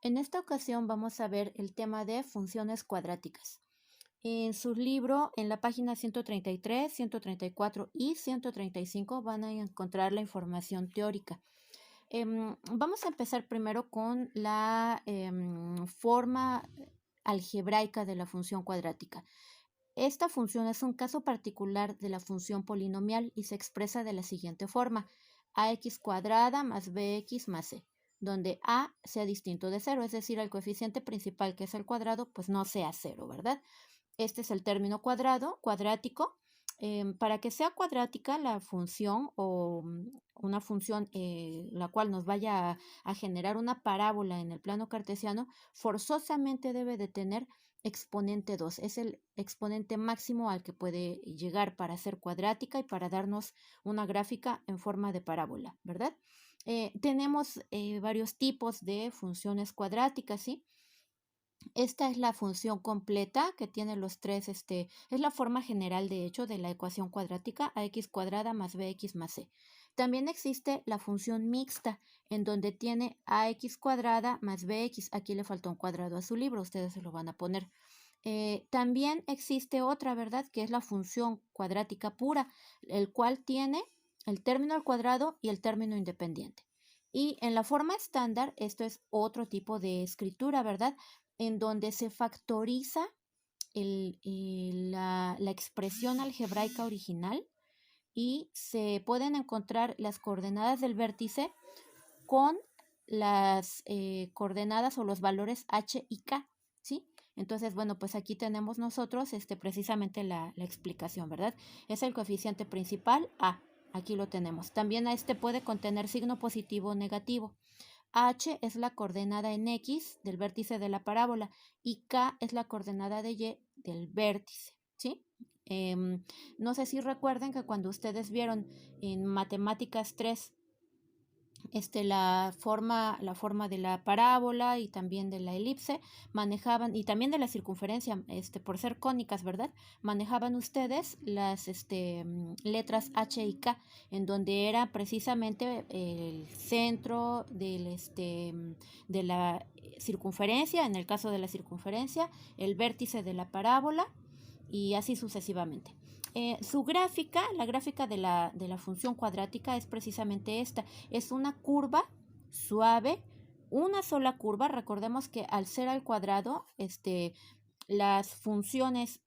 En esta ocasión vamos a ver el tema de funciones cuadráticas. En su libro, en la página 133, 134 y 135 van a encontrar la información teórica. Vamos a empezar primero con la forma algebraica de la función cuadrática. Esta función es un caso particular de la función polinomial y se expresa de la siguiente forma: ax cuadrada más bx más c, donde a sea distinto de cero, es decir, el coeficiente principal, que es el cuadrado, pues no sea cero, ¿verdad? Este es el término cuadrático. Para que sea cuadrática la función o una función la cual nos vaya a generar una parábola en el plano cartesiano, forzosamente debe de tener exponente 2. Es el exponente máximo al que puede llegar para ser cuadrática y para darnos una gráfica en forma de parábola, ¿verdad? Tenemos varios tipos de funciones cuadráticas, ¿sí? Esta es la función completa que tiene los tres, es la forma general, de hecho, de la ecuación cuadrática: ax cuadrada más bx más c. También existe la función mixta, en donde tiene ax cuadrada más bx. Aquí le faltó un cuadrado a su libro, ustedes se lo van a poner. También existe otra, ¿verdad?, que es la función cuadrática pura, el cual tiene el término al cuadrado y el término independiente. Y en la forma estándar, esto es otro tipo de escritura, ¿verdad?, en donde se factoriza la expresión algebraica original y se pueden encontrar las coordenadas del vértice con las coordenadas o los valores h y k, ¿sí? Entonces, bueno, pues aquí tenemos nosotros precisamente la explicación, ¿verdad? Es el coeficiente principal a, aquí lo tenemos. También puede contener signo positivo o negativo. H es la coordenada en X del vértice de la parábola y K es la coordenada de Y del vértice, ¿sí? No sé si recuerden que cuando ustedes vieron en Matemáticas 3 la forma de la parábola y también de la elipse, manejaban, y también de la circunferencia, por ser cónicas, ¿verdad? Manejaban ustedes las letras H y K, en donde era precisamente el centro de la circunferencia, en el caso de la circunferencia, el vértice de la parábola y así sucesivamente. Su gráfica, la gráfica de la función cuadrática, es precisamente esta. Es una curva suave, una sola curva. Recordemos que al ser al cuadrado, las funciones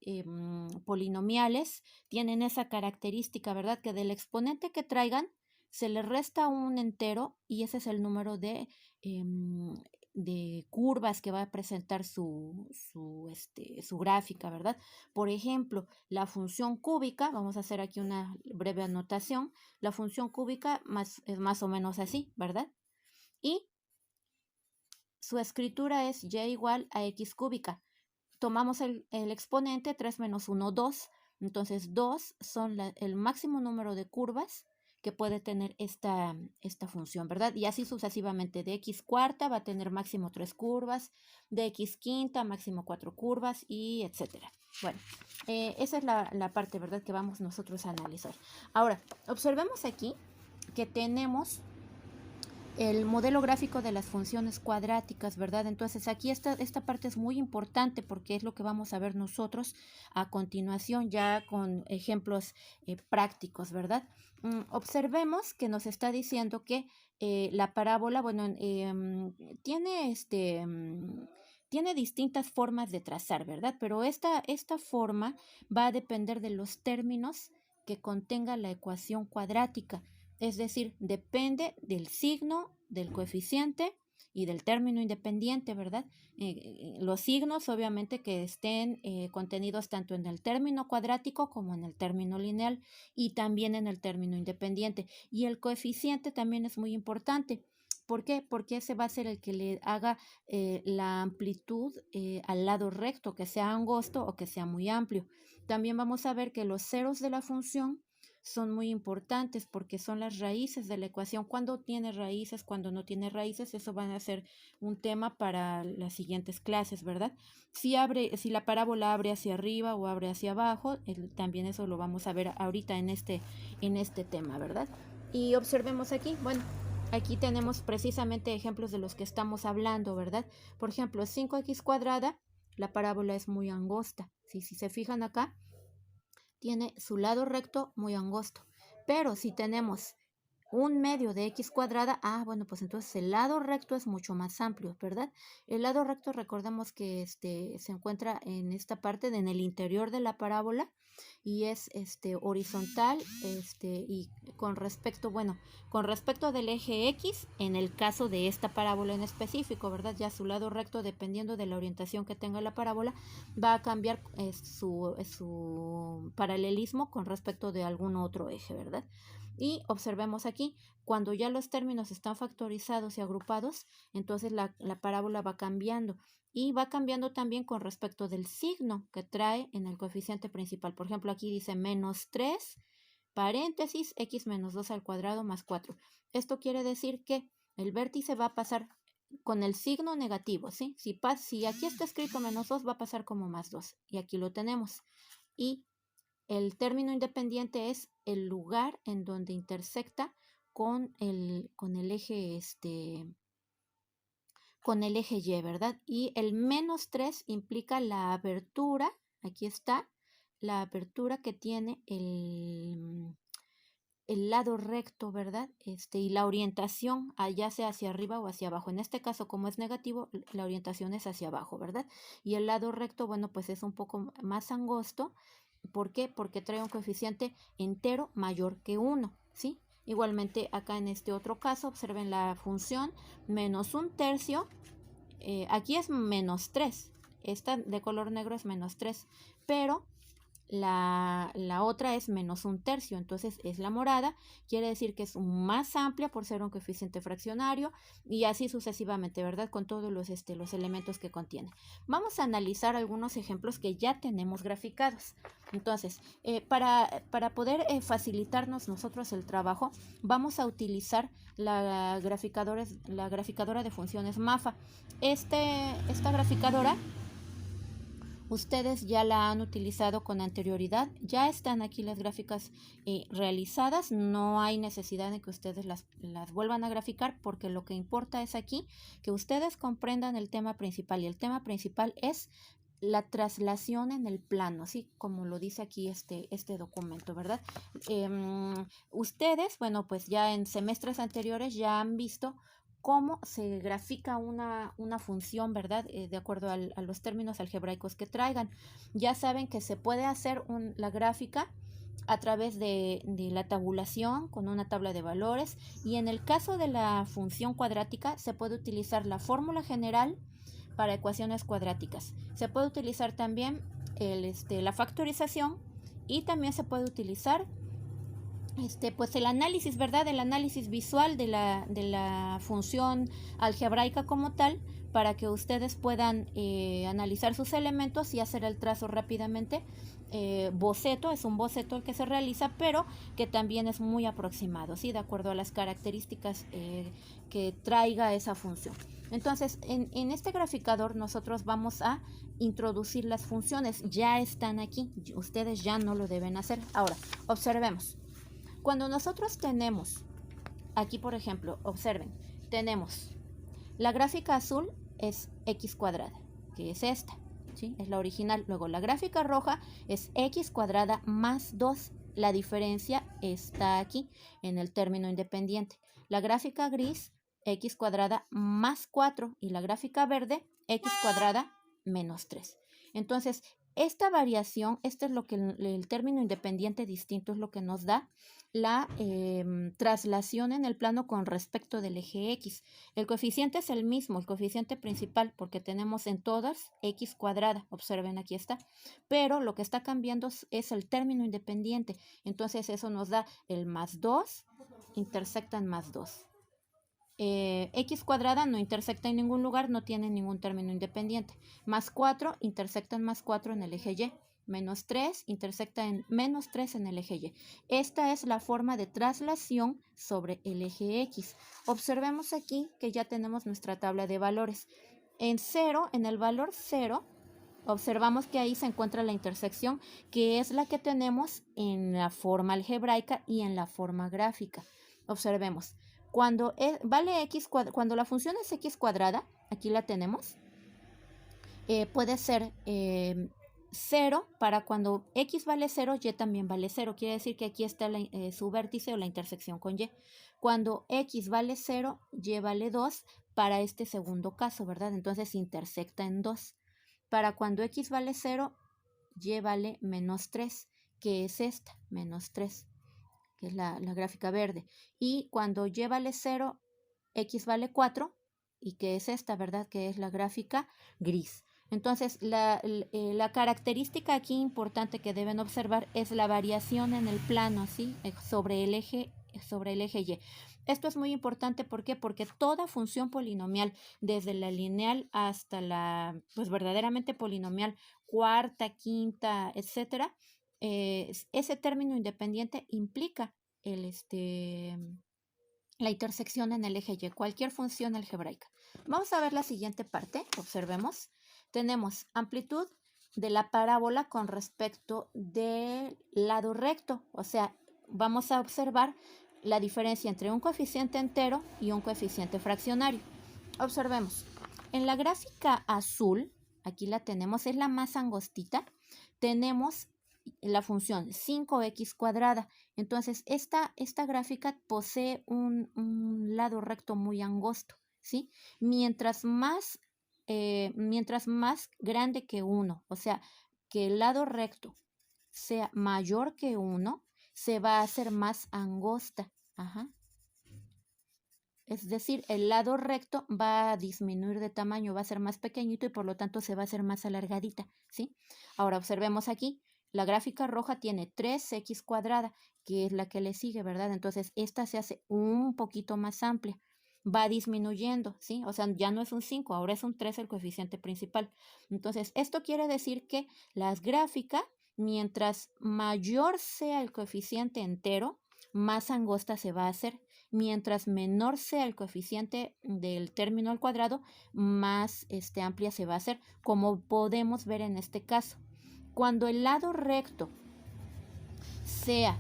polinomiales tienen esa característica, ¿verdad?, que del exponente que traigan se le resta un entero y ese es el número de curvas que va a presentar su gráfica, ¿verdad? Por ejemplo, la función cúbica, vamos a hacer aquí una breve anotación, la función cúbica es más o menos así, ¿verdad? Y su escritura es y igual a x cúbica. Tomamos el exponente 3 menos 1, 2. Entonces 2 son el máximo número de curvas que puede tener esta función, ¿verdad? Y así sucesivamente. De x cuarta va a tener máximo 3 curvas, de x quinta máximo 4 curvas, y etcétera. Bueno, esa es la parte, ¿verdad?, que vamos nosotros a analizar. Ahora, observemos aquí que tenemos el modelo gráfico de las funciones cuadráticas, ¿verdad? Entonces aquí esta parte es muy importante porque es lo que vamos a ver nosotros a continuación, ya con ejemplos prácticos, ¿verdad? Observemos que nos está diciendo que la parábola, bueno, tiene distintas formas de trazar, ¿verdad? Pero esta forma va a depender de los términos que contenga la ecuación cuadrática. Es decir, depende del signo, del coeficiente y del término independiente, ¿verdad? Los signos, obviamente, que estén contenidos tanto en el término cuadrático como en el término lineal y también en el término independiente. Y el coeficiente también es muy importante. ¿Por qué? Porque ese va a ser el que le haga la amplitud al lado recto, que sea angosto o que sea muy amplio. También vamos a ver que los ceros de la función son muy importantes porque son las raíces de la ecuación. Cuando tiene raíces, cuando no tiene raíces, eso va a ser un tema para las siguientes clases, ¿verdad? Si la parábola abre hacia arriba o abre hacia abajo, también eso lo vamos a ver ahorita en este tema, ¿verdad? Y observemos aquí, bueno, Aquí tenemos precisamente ejemplos de los que estamos hablando, ¿verdad? Por ejemplo, 5x cuadrada, la parábola es muy angosta. Si se fijan acá, tiene su lado recto muy angosto. Pero si tenemos un medio de x cuadrada, bueno, pues entonces el lado recto es mucho más amplio, ¿verdad? El lado recto, recordemos que se encuentra en esta parte en el interior de la parábola y es horizontal y con respecto, bueno, con respecto del eje X en el caso de esta parábola en específico, ¿verdad? Ya su lado recto, dependiendo de la orientación que tenga la parábola, va a cambiar su paralelismo con respecto de algún otro eje, ¿verdad? Y observemos aquí, cuando ya los términos están factorizados y agrupados, entonces la parábola va cambiando. Y va cambiando también con respecto del signo que trae en el coeficiente principal. Por ejemplo, aquí dice menos 3, paréntesis, x menos 2 al cuadrado más 4. Esto quiere decir que el vértice va a pasar con el signo negativo, ¿sí? Si aquí está escrito menos 2, va a pasar como más 2. Y aquí lo tenemos. Y el término independiente es el lugar en donde intersecta con el eje Y, ¿verdad? Y el menos 3 implica la abertura, aquí está, la abertura que tiene el lado recto, ¿verdad? Y la orientación, ya sea hacia arriba o hacia abajo. En este caso, como es negativo, la orientación es hacia abajo, ¿verdad? Y el lado recto, bueno, pues es un poco más angosto. ¿Por qué? Porque trae un coeficiente entero mayor que 1, ¿sí? Igualmente acá en este otro caso, observen la función menos un tercio, aquí es menos 3, esta de color negro es menos 3, pero la otra es menos un tercio, entonces es la morada, quiere decir que es más amplia por ser un coeficiente fraccionario y así sucesivamente, ¿verdad? Con todos los elementos que contiene. Vamos a analizar algunos ejemplos que ya tenemos graficados. Entonces, para poder facilitarnos nosotros el trabajo, vamos a utilizar la graficadora de funciones MAFA. Esta graficadora ustedes ya la han utilizado con anterioridad, ya están aquí las gráficas realizadas, no hay necesidad de que ustedes las vuelvan a graficar porque lo que importa es aquí que ustedes comprendan el tema principal y el tema principal es la traslación en el plano, ¿sí? Como lo dice aquí este documento, ¿verdad? Ustedes, bueno, pues ya en semestres anteriores ya han visto cómo se grafica una función, ¿verdad? De acuerdo a los términos algebraicos que traigan. Ya saben que se puede hacer la gráfica a través de la tabulación con una tabla de valores y en el caso de la función cuadrática se puede utilizar la fórmula general para ecuaciones cuadráticas. Se puede utilizar también la factorización y también se puede utilizar pues el análisis, ¿verdad? El análisis visual de la función algebraica como tal para que ustedes puedan analizar sus elementos y hacer el trazo rápidamente. Boceto, es un boceto el que se realiza, pero que también es muy aproximado, ¿sí? De acuerdo a las características que traiga esa función. Entonces, en este graficador nosotros vamos a introducir las funciones, ya están aquí, ustedes ya no lo deben hacer. Ahora, observemos. Cuando nosotros tenemos, aquí por ejemplo, observen, tenemos la gráfica azul es x cuadrada, que es esta, ¿sí? Es la original. Luego la gráfica roja es x cuadrada más 2. La diferencia está aquí en el término independiente. La gráfica gris, x cuadrada más 4. Y la gráfica verde, x cuadrada menos 3. Entonces, esta variación, este es lo que el término independiente distinto es lo que nos da la traslación en el plano con respecto del eje X. El coeficiente es el mismo, el coeficiente principal, porque tenemos en todas x cuadrada, observen aquí está, pero lo que está cambiando es el término independiente, entonces eso nos da el más 2, intersectan más 2. X cuadrada no intersecta en ningún lugar, no tiene ningún término independiente. Más 4 intersecta en más 4 en el eje Y. Menos 3 intersecta en menos 3 en el eje Y. Esta es la forma de traslación sobre el eje X. Observemos aquí que ya tenemos nuestra tabla de valores. En el valor 0, observamos que ahí se encuentra la intersección, que es la que tenemos en la forma algebraica y en la forma gráfica. Observemos. Cuando la función es x cuadrada, aquí la tenemos, puede ser 0 para cuando x vale 0, y también vale 0. Quiere decir que aquí está su vértice o la intersección con y. Cuando x vale 0, y vale 2 para este segundo caso, ¿verdad? Entonces intersecta en 2. Para cuando x vale 0, y vale menos 3, que es esta, menos 3, que es la gráfica verde. Y cuando y vale 0, x vale 4, y que es esta, ¿verdad? Que es la gráfica gris. Entonces, la característica aquí importante que deben observar es la variación en el plano, ¿sí? Sobre el eje Y. Esto es muy importante, ¿por qué? Porque toda función polinomial, desde la lineal hasta la, pues verdaderamente polinomial, cuarta, quinta, etcétera, ese término independiente implica la intersección en el eje Y, cualquier función algebraica. Vamos a ver la siguiente parte, observemos. Tenemos amplitud de la parábola con respecto del lado recto, o sea, vamos a observar la diferencia entre un coeficiente entero y un coeficiente fraccionario. Observemos, en la gráfica azul, aquí la tenemos, es la más angostita, tenemos la función 5x cuadrada. Entonces, esta gráfica posee un lado recto muy angosto, ¿sí? Mientras más grande que 1, o sea, que el lado recto sea mayor que 1, se va a hacer más angosta. Ajá. Es decir, el lado recto va a disminuir de tamaño, va a ser más pequeñito y por lo tanto se va a hacer más alargadita, ¿sí? Ahora observemos aquí, la gráfica roja tiene 3x cuadrada, que es la que le sigue, ¿verdad? Entonces esta se hace un poquito más amplia, va disminuyendo, ¿sí? O sea, ya no es un 5, ahora es un 3 el coeficiente principal. Entonces, esto quiere decir que las gráficas, mientras mayor sea el coeficiente entero, más angosta se va a hacer. Mientras menor sea el coeficiente del término al cuadrado, más amplia se va a hacer, como podemos ver en este caso. Cuando el lado recto sea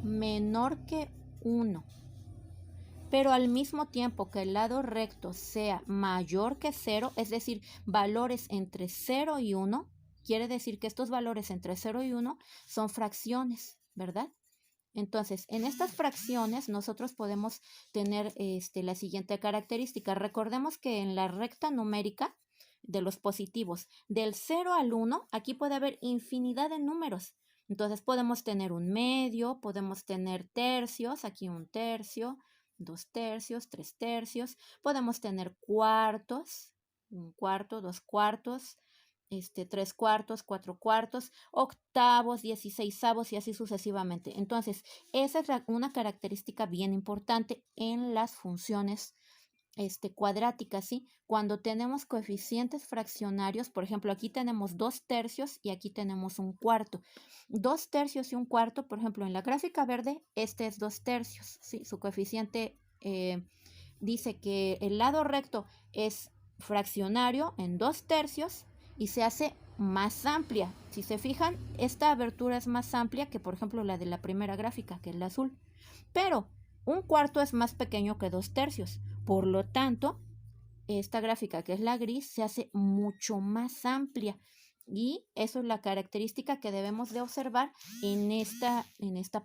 menor que 1, pero al mismo tiempo que el lado recto sea mayor que 0, es decir, valores entre 0 y 1, quiere decir que estos valores entre 0 y 1 son fracciones, ¿verdad? Entonces, en estas fracciones nosotros podemos tener la siguiente característica. Recordemos que en la recta numérica de los positivos, del 0 al 1, aquí puede haber infinidad de números. Entonces podemos tener un medio, podemos tener tercios, aquí un tercio, 2 tercios, 3 tercios, podemos tener cuartos, un cuarto, 2 cuartos, 3 cuartos, 4 cuartos, octavos, 16avos y así sucesivamente. Entonces, esa es una característica bien importante en las funciones cuadráticas, ¿sí? Cuando tenemos coeficientes fraccionarios, por ejemplo, aquí tenemos 2 tercios y aquí tenemos un cuarto. 2 tercios y un cuarto, por ejemplo, en la gráfica verde, este es 2 tercios, ¿sí? Su coeficiente dice que el lado recto es fraccionario en 2 tercios y se hace más amplia. Si se fijan, esta abertura es más amplia que, por ejemplo, la de la primera gráfica, que es la azul. Pero un cuarto es más pequeño que 2 tercios. Por lo tanto, esta gráfica, que es la gris, se hace mucho más amplia. Y eso es la característica que debemos de observar en esta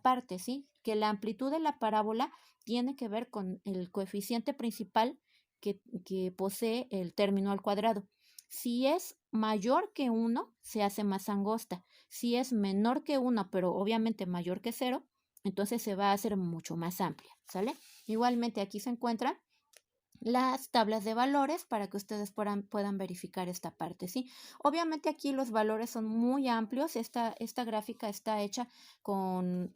parte, ¿sí? Que la amplitud de la parábola tiene que ver con el coeficiente principal que posee el término al cuadrado. Si es mayor que 1, se hace más angosta. Si es menor que 1, pero obviamente mayor que 0, entonces se va a hacer mucho más amplia, ¿sale? Igualmente aquí se encuentran las tablas de valores para que ustedes puedan verificar esta parte, ¿sí? Obviamente aquí los valores son muy amplios. Esta gráfica está hecha con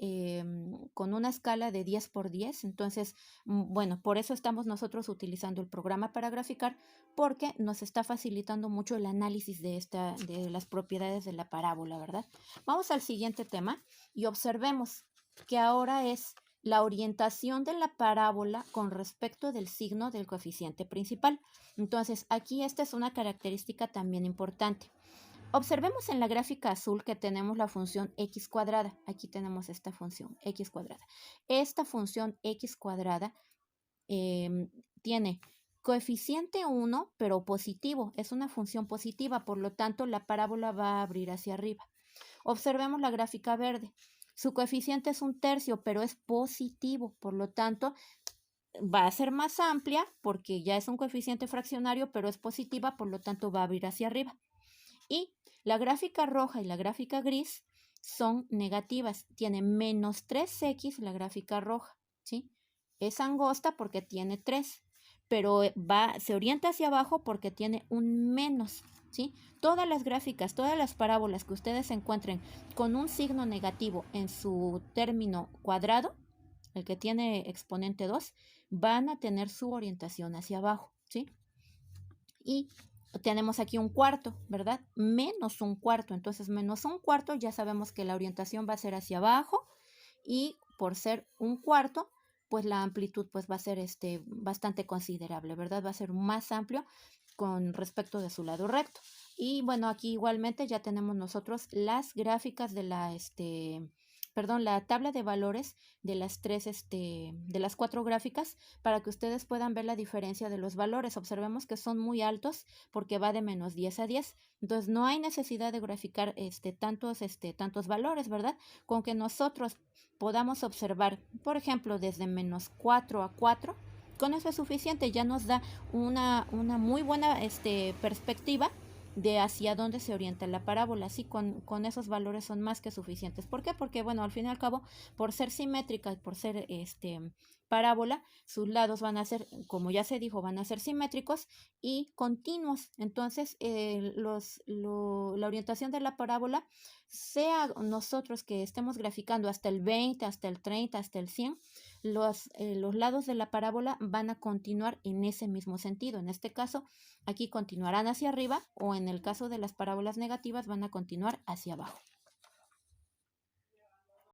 una escala de 10 por 10. Entonces, bueno, por eso estamos nosotros utilizando el programa para graficar, porque nos está facilitando mucho el análisis de las propiedades de la parábola, ¿verdad? Vamos al siguiente tema y observemos que ahora es la orientación de la parábola con respecto del signo del coeficiente principal. Entonces, aquí esta es una característica también importante. Observemos en la gráfica azul que tenemos la función x cuadrada. Aquí tenemos esta función x cuadrada. Esta función x cuadrada tiene coeficiente 1, pero positivo. Es una función positiva, por lo tanto, la parábola va a abrir hacia arriba. Observemos la gráfica verde. Su coeficiente es 1/3, pero es positivo, por lo tanto, va a ser más amplia porque ya es un coeficiente fraccionario, pero es positiva, por lo tanto, va a abrir hacia arriba. Y la gráfica roja y la gráfica gris son negativas. Tiene menos 3x la gráfica roja, ¿sí? Es angosta porque tiene 3, pero se orienta hacia abajo porque tiene un menos, ¿sí? Todas las gráficas, todas las parábolas que ustedes encuentren con un signo negativo en su término cuadrado, el que tiene exponente 2, van a tener su orientación hacia abajo, ¿sí? Y tenemos aquí un cuarto, ¿verdad? Menos un cuarto. Entonces, menos un cuarto, ya sabemos que la orientación va a ser hacia abajo y por ser un cuarto, pues la amplitud pues va a ser bastante considerable, ¿verdad? Va a ser más amplio con respecto de su lado recto. Y bueno, aquí igualmente ya tenemos nosotros las gráficas de la tabla de valores de de las 4 gráficas para que ustedes puedan ver la diferencia de los valores. Observemos que son muy altos porque va de menos 10 a 10. Entonces no hay necesidad de graficar tantos valores, ¿verdad? Con que nosotros podamos observar, por ejemplo, desde menos 4 a 4, con eso es suficiente, ya nos da una muy buena perspectiva de hacia dónde se orienta la parábola. Así con esos valores son más que suficientes. ¿Por qué? Porque, bueno, al fin y al cabo, por ser simétrica y por ser parábola, sus lados van a ser, como ya se dijo, van a ser simétricos y continuos. Entonces, la orientación de la parábola, sea nosotros que estemos graficando hasta el 20, hasta el 30, hasta el 100, los lados de la parábola van a continuar en ese mismo sentido. En este caso, aquí continuarán hacia arriba o en el caso de las parábolas negativas van a continuar hacia abajo.